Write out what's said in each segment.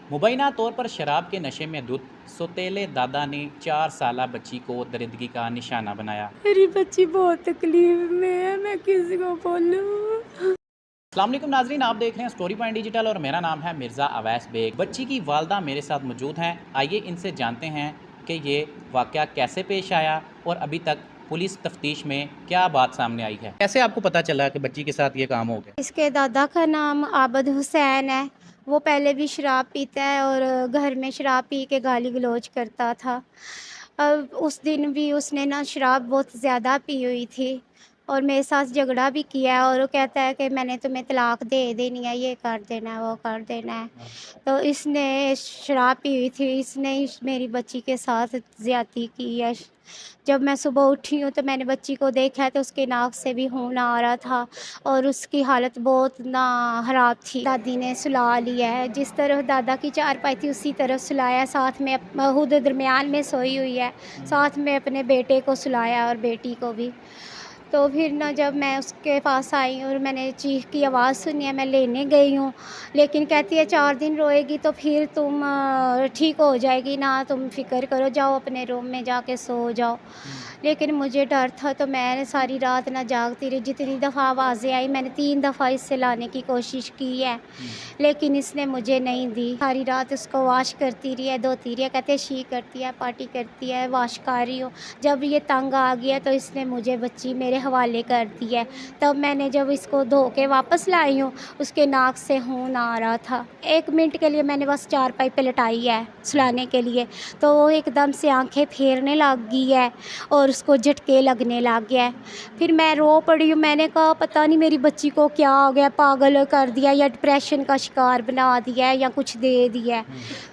मुबैना तौर पर शराब के नशे में धुत सौतेले दादा ने 4 साला बच्ची को दरिंदगी का निशाना बनाया। मेरी बच्ची बहुत तकलीफ में है, मैं किसी को बोलूं। अस्सलाम वालेकुम नाजरीन, आप देख रहे हैं स्टोरी पॉइंट डिजिटल और मेरा नाम है मिर्ज़ा अवैस बेग। बच्ची की वालदा मेरे साथ मौजूद हैं। आइए इनसे जानते हैं कि ये वाक़या कैसे पेश आया और अभी तक पुलिस तफ्तीश में क्या बात सामने आई है। कैसे आपको पता चला कि बच्ची के साथ ये काम हो गया? इसके दादा का नाम आबद हुसैन है। वो पहले भी शराब पीता है और घर में शराब पी के गाली गलौज करता था। अब उस दिन भी उसने ना शराब बहुत ज़्यादा पी हुई थी और मेरे साथ झगड़ा भी किया और वो कहता है कि मैंने तुम्हें तलाक दे देनी है, ये कर देना है, वो कर देना है। तो इसने शराब पी हुई थी, इसने मेरी बच्ची के साथ ज़्यादती की है। जब मैं सुबह उठी हूँ तो मैंने बच्ची को देखा है तो उसके नाक से भी खून आ रहा था और उसकी हालत बहुत ना ख़राब थी। दादी ने सुला लिया है, जिस तरह दादा की चारपाई थी उसी तरह सुलाया, साथ में खुद दरमियान में सोई हुई है, साथ में अपने बेटे को सुलाया और बेटी को भी। तो फिर ना जब मैं उसके पास आई और मैंने चीख की आवाज़ सुनी है, मैं लेने गई हूँ, लेकिन कहती है 4 दिन रोएगी तो फिर तुम ठीक हो जाएगी ना, तुम फ़िक्र करो, जाओ अपने रूम में जाके सो जाओ। लेकिन मुझे डर था तो मैं सारी रात ना जागती रही। जितनी दफ़ा आवाज़ें आई मैंने 3 दफ़ा इससे लाने की कोशिश की है, लेकिन इसने मुझे नहीं दी। सारी रात उसको वॉश करती रही है, धोती रही है, कहते हैं शी करती है, पार्टी करती है, वॉश कर रही हूँ। जब ये तंग आ गया तो इसने मुझे बच्ची मेरे हवाले कर दी है। तब मैंने जब इसको धो के वापस लाई हूँ, उसके नाक से खून आ रहा था। 1 मिनट के लिए मैंने बस चारपाई पे लटाई है सुलाने के लिए, तो वो एकदम से आंखें फेरने लग गई है और उसको झटके लगने लग गया है। फिर मैं रो पड़ी हूँ। मैंने कहा पता नहीं मेरी बच्ची को क्या हो गया, पागल कर दिया या डिप्रेशन का शिकार बना दिया है या कुछ दे दिया है।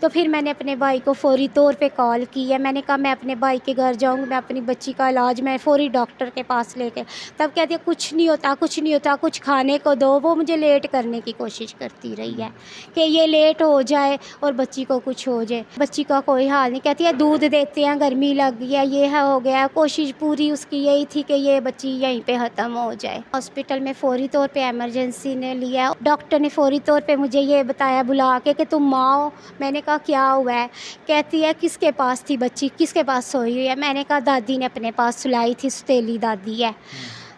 तो फिर मैंने अपने भाई को फौरी तौर पे कॉल की है। मैंने कहा मैं अपने भाई के घर जाऊँगी, मैं अपनी बच्ची का इलाज मैं फौरी डॉक्टर के पास लेके। तब कहती है कुछ नहीं होता, कुछ नहीं होता, कुछ खाने को दो। वो मुझे लेट करने की कोशिश करती रही है कि ये लेट हो जाए और बच्ची को कुछ हो जाए। बच्ची का कोई हाल नहीं, कहती है दूध देते हैं, गर्मी लग गई है, ये है हो गया। कोशिश पूरी उसकी यही थी कि ये बच्ची यहीं पे ख़त्म हो जाए। हॉस्पिटल में फौरी तौर पे इमरजेंसी ने लिया। डॉक्टर ने फौरी तौर पे मुझे ये बताया बुला के कि तुम माँ हो। मैंने कहा क्या हुआ है? कहती है किसके पास थी बच्ची, किसके पास सोई हुई है? मैंने कहा दादी ने अपने पास सुलाई थी, सौतेली दादी है।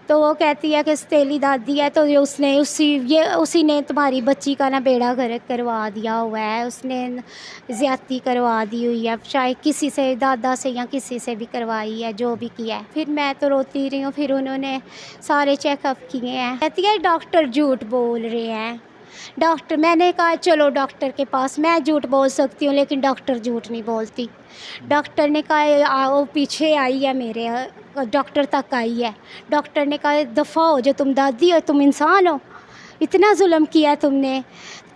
तो वो कहती है कि सौतेली दादी है तो ये उसी ने तुम्हारी बच्ची का ना बेड़ा गर्क करवा दिया हुआ है, उसने ज़्यादती करवा दी हुई है, शायद किसी से, दादा से या किसी से भी करवाई है, जो भी किया है। फिर मैं तो रोती रही हूँ। फिर उन्होंने सारे चेकअप किए हैं। कहती है डॉक्टर झूठ बोल रहे हैं। डॉक्टर, मैंने कहा चलो डॉक्टर के पास, मैं झूठ बोल सकती हूँ लेकिन डॉक्टर झूठ नहीं बोलती। डॉक्टर ने कहा आओ, पीछे आई है मेरे, डॉक्टर तक आई है। डॉक्टर ने कहा दफ़ा हो जो, तुम दादी हो, तुम इंसान हो, इतना जुल्म किया तुमने।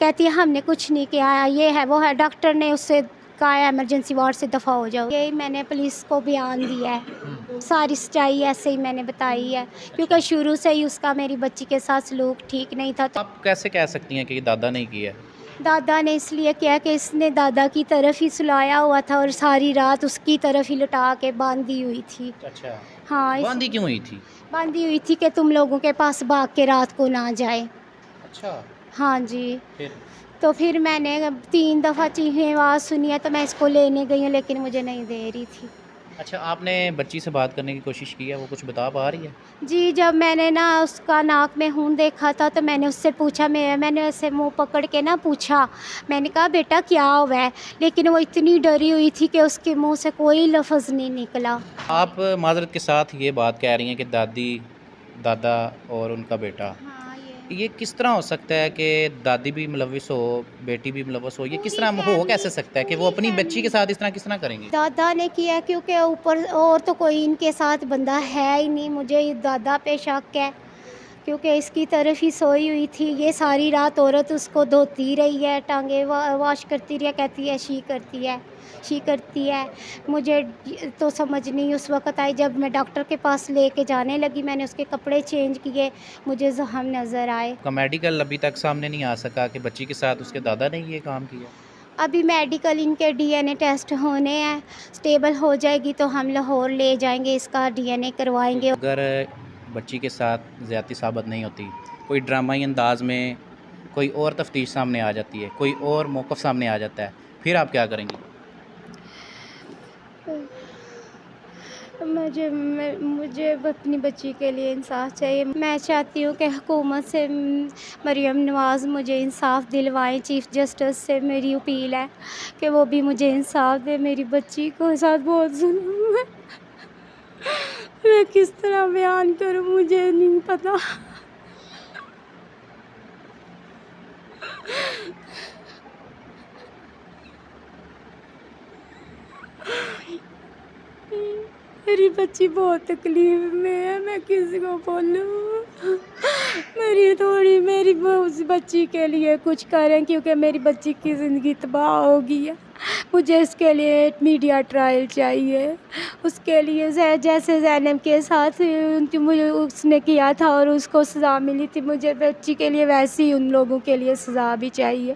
कहती है हमने कुछ नहीं किया, ये है वो है। डॉक्टर ने उससे कहा है इमरजेंसी वार्ड से दफ़ा हो जाओ। यही मैंने पुलिस को बयान दिया है, सारी सच्चाई ऐसे ही मैंने बताई है, क्योंकि शुरू से ही उसका मेरी बच्ची के साथ सलूक ठीक नहीं था। तो आप कैसे कह सकती हैं कि ये दादा ने किया है? दादा ने इसलिए किया कि इसने दादा की तरफ ही सुलाया हुआ था और सारी रात उसकी तरफ ही लुटा के बांधी हुई थी। अच्छा, हाँ, बांदी क्यों हुई थी? बांधी हुई थी कि तुम लोगों के पास भाग के रात को ना जाए। अच्छा, हाँ जी। फिर? तो फिर मैंने 3 दफ़ा चीखें आवाज़ सुनी है तो मैं इसको लेने गई हूँ, लेकिन मुझे नहीं दे रही थी। अच्छा, आपने बच्ची से बात करने की कोशिश की है, वो कुछ बता पा रही है? जी, जब मैंने ना उसका नाक में खून देखा था तो मैंने उससे पूछा, मैंने ऐसे मुँह पकड़ के ना पूछा, मैंने कहा बेटा क्या हुआ है? लेकिन वो इतनी डरी हुई थी कि उसके मुँह से कोई लफ्ज़ नहीं निकला। आप माज़रत के साथ ये बात कह रही हैं कि दादी, दादा और उनका बेटा, हाँ, ये किस तरह हो सकता है कि दादी भी मुलव्विस हो, बेटी भी मुलव्वस हो? ये किस तरह हो कैसे सकता है कि वो पूरी अपनी बच्ची के फैमिली साथ इस तरह किस तरह करेंगे? दादा ने किया, क्योंकि ऊपर और तो कोई इनके साथ बंदा है ही नहीं। मुझे ये दादा पे शक है, क्योंकि इसकी तरफ ही सोई हुई थी। ये सारी रात औरत उसको धोती रही है, टांगे वॉश करती रही है, कहती है शी करती है, शी करती है। मुझे तो समझ नहीं उस वक़्त आई। जब मैं डॉक्टर के पास लेके जाने लगी, मैंने उसके कपड़े चेंज किए, मुझे ज़ख्म नज़र आए। का मेडिकल अभी तक सामने नहीं आ सका कि बच्ची के साथ उसके दादा ने ये काम किया? अभी मेडिकल इनके डीएनए टेस्ट होने हैं, स्टेबल हो जाएगी तो हम लाहौर ले जाएंगे, इसका डीएनए करवाएंगे। अगर बच्ची के साथ ज़्यादती साबित नहीं होती, कोई ड्रामाई अंदाज में کوئی اور تفتیش سامنے آ جاتی ہے, کوئی اور موقف سامنے آ جاتا ہے, پھر آپ کیا کریں گی؟ مجھے اپنی بچی کے لیے انصاف چاہیے. میں چاہتی ہوں کہ حکومت سے مریم نواز مجھے انصاف دلوائیں. چیف جسٹس سے میری اپیل ہے کہ وہ بھی مجھے انصاف دے. میری بچی کو ساتھ بہت ظلم ہے. میں کس طرح بیان کروں, مجھے نہیں پتا. میری بچی بہت تکلیف میں ہے, میں کسی کو بولوں. میری اس بچی کے لیے کچھ کریں, کیونکہ میری بچی کی زندگی تباہ ہو گئی ہے. مجھے اس کے لیے ایک میڈیا ٹرائل چاہیے. اس کے لیے جیسے زینب کے ساتھ مجھے اس نے کیا تھا اور اس کو سزا ملی تھی, مجھے بچی کے لیے ویسی ان لوگوں کے لیے سزا بھی چاہیے.